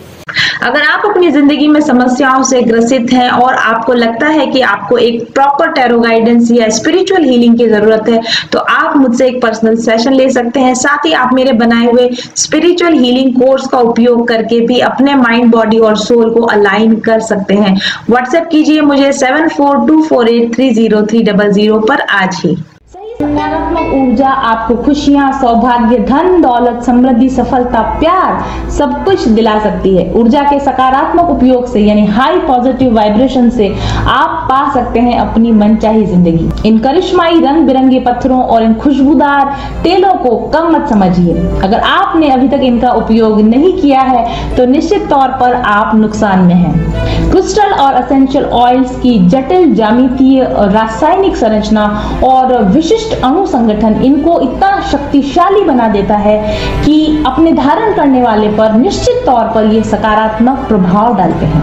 अगर आप अपनी जिंदगी में समस्याओं से ग्रसित हैं और आपको लगता है कि आपको एक प्रॉपर टैरो गाइडेंस या स्पिरिचुअल हीलिंग की जरूरत है, तो आप मुझसे एक पर्सनल सेशन ले सकते हैं। साथ ही आप मेरे बनाए हुए स्पिरिचुअल हीलिंग कोर्स का उपयोग करके भी अपने माइंड, बॉडी और सोल को अलाइन कर सकते हैं। व्हाट्सएप कीजिए मुझे 7424830300 पर आज ही। सकारात्मक ऊर्जा आपको खुशियां, सौभाग्य, धन, दौलत, समृद्धि, सफलता, प्यार सब कुछ दिला सकती है। ऊर्जा के सकारात्मक उपयोग से यानी हाई पॉजिटिव वाइब्रेशन से आप पा सकते हैं अपनी मनचाही जिंदगी। इन करिश्माई रंग बिरंगे पत्थरों और इन खुशबूदार तेलों को कम मत समझिए। अगर आपने अभी तक इनका उपयोग नहीं किया है तो निश्चित तौर पर आप नुकसान में हैं। क्रिस्टल और एसेंशियल ऑयल्स की जटिल ज्यामितीय, रासायनिक संरचना और विशिष्ट अणु संगठन इनको इतना शक्तिशाली बना देता है कि अपने धारण करने वाले पर निश्चित तौर पर ये सकारात्मक प्रभाव डालते हैं।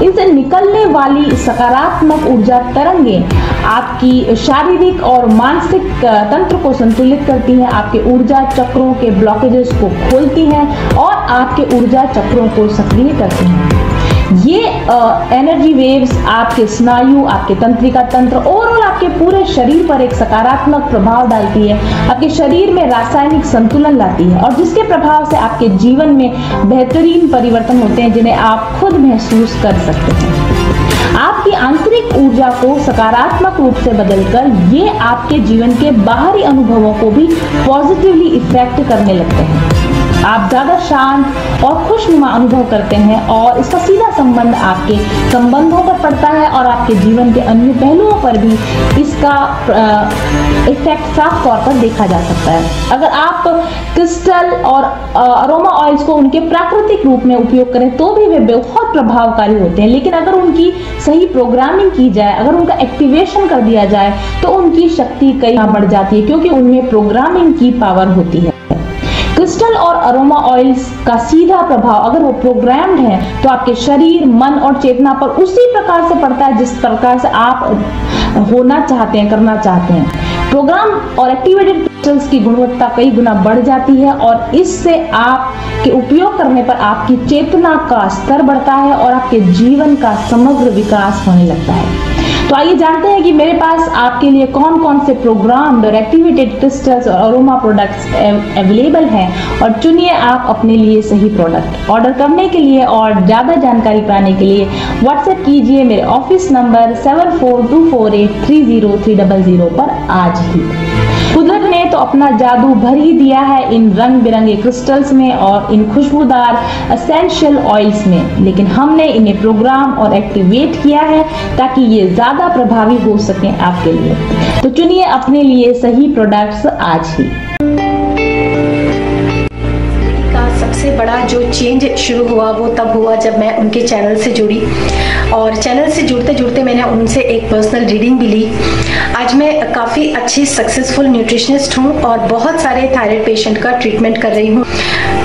इनसे निकलने वाली सकारात्मक ऊर्जा तरंगें आपकी शारीरिक और मानसिक तंत्र को संतुलित करती हैं, आपके ऊर्जा चक्रों के ब्लॉकेजेस को खोलती हैं और आपके ऊर्जा चक्रों को सक्रिय करती हैं। ये एनर्जी वेव्स आपके स्नायु, आपके तंत्रिका तंत्र, ओवरऑल आपके पूरे शरीर पर एक सकारात्मक प्रभाव डालती है, आपके शरीर में रासायनिक संतुलन लाती है और जिसके प्रभाव से आपके जीवन में बेहतरीन परिवर्तन होते हैं जिन्हें आप खुद महसूस कर सकते हैं। आपकी आंतरिक ऊर्जा को सकारात्मक रूप से बदलकर ये आपके जीवन के बाहरी अनुभवों को भी पॉजिटिवली इफेक्ट करने लगते हैं। आप ज्यादा शांत और खुशनुमा अनुभव करते हैं और इसका सीधा संबंध आपके संबंधों पर पड़ता है और आपके जीवन के अन्य पहलुओं पर भी इसका इफेक्ट साफ तौर पर देखा जा सकता है। अगर आप क्रिस्टल और अरोमा ऑयल्स को उनके प्राकृतिक रूप में उपयोग करें तो भी वे बहुत प्रभावकारी होते हैं, लेकिन अगर उनकी सही प्रोग्रामिंग की जाए, अगर उनका एक्टिवेशन कर दिया जाए तो उनकी शक्ति कई गुना बढ़ जाती है क्योंकि उनमें प्रोग्रामिंग की पावर होती है। क्रिस्टल और अरोमा ऑयल्स का सीधा प्रभाव अगर वो प्रोग्राम्ड है तो आपके शरीर, मन और चेतना पर उसी प्रकार से पड़ता है जिस प्रकार से आप होना चाहते हैं, करना चाहते हैं। प्रोग्राम और एक्टिवेटेड क्रिस्टल्स की गुणवत्ता कई गुना बढ़ जाती है और इससे आपके उपयोग करने पर आपकी चेतना का स्तर बढ़ता है और आपके जीवन का समग्र विकास होने लगता है। तो आइए जानते हैं कि मेरे पास आपके लिए कौन कौन से प्रोग्राम्ड और एक्टिवेटेड क्रिस्टल्स और अरोमा प्रोडक्ट्स अवेलेबल हैं और चुनिए आप अपने लिए सही प्रोडक्ट। ऑर्डर करने के लिए और ज़्यादा जानकारी पाने के लिए व्हाट्सएप कीजिए मेरे ऑफिस नंबर 7424830300 पर आज ही। कुदरत ने तो अपना जादू भर ही दिया है इन रंग बिरंगे क्रिस्टल्स में और इन खुशबूदार एसेंशियल ऑयल्स में, लेकिन हमने इन्हें प्रोग्राम और एक्टिवेट किया है ताकि ये ज्यादा प्रभावी हो सके आपके लिए। तो चुनिए अपने लिए सही प्रोडक्ट्स आज ही। सबसे बड़ा जो चेंज शुरू हुआ वो तब हुआ जब मैं उनके चैनल से जुड़ी और चैनल से जुड़ते जुड़ते मैंने उनसे एक पर्सनल रीडिंग भी ली। आज मैं काफ़ी अच्छी सक्सेसफुल न्यूट्रिशनिस्ट हूँ और बहुत सारे थायराइड पेशेंट का ट्रीटमेंट कर रही हूँ।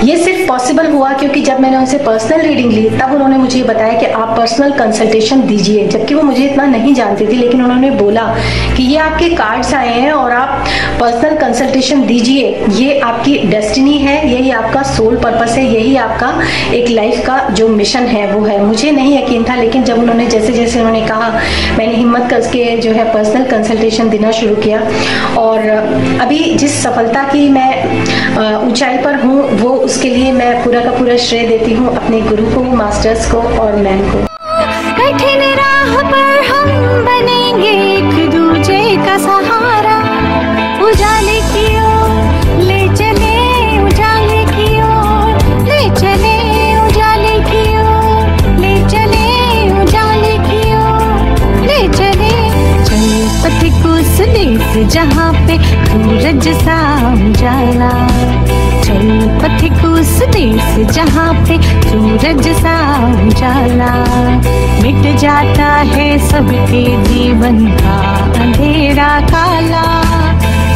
ये सिर्फ पॉसिबल हुआ क्योंकि जब मैंने उनसे पर्सनल रीडिंग ली तब उन्होंने मुझे बताया कि आप पर्सनल कंसल्टेशन दीजिए, जबकि वो मुझे इतना नहीं जानती थी, लेकिन उन्होंने बोला कि ये आपके कार्ड्स आए हैं और आप पर्सनल कंसल्टेशन दीजिए, ये आपकी डेस्टिनी है, यही आपका सोल पर्पस है, यही आपका एक लाइफ का जो मिशन है वो है। मुझे नहीं यकीन था, लेकिन जब उन्होंने जैसे जैसे उन्होंने कहा मैंने हिम्मत करके जो है पर्सनल कंसल्टेशन देना शुरू किया और अभी जिस सफलता की मैं ऊंचाई पर हूँ वो उसके लिए मैं पूरा का पूरा श्रेय देती हूँ अपने गुरु को, मास्टर्स को और मैम को। कठिन राह पर हम बनेंगे एक दूजे का सहारा, उजाले की ओर ले चले, उजाले की ओर ले चले, उजाले की ओर ले चले, उजाले की ओर ले चले। चल पथिक उस देश जहाँ पे सूरज सा उजाला, चल पथिक उस देश जहाँ पे सूरज सा उजाला, मिट जाता है सबके जीवन का अंधेरा काला,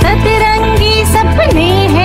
सतरंगी सपने हैं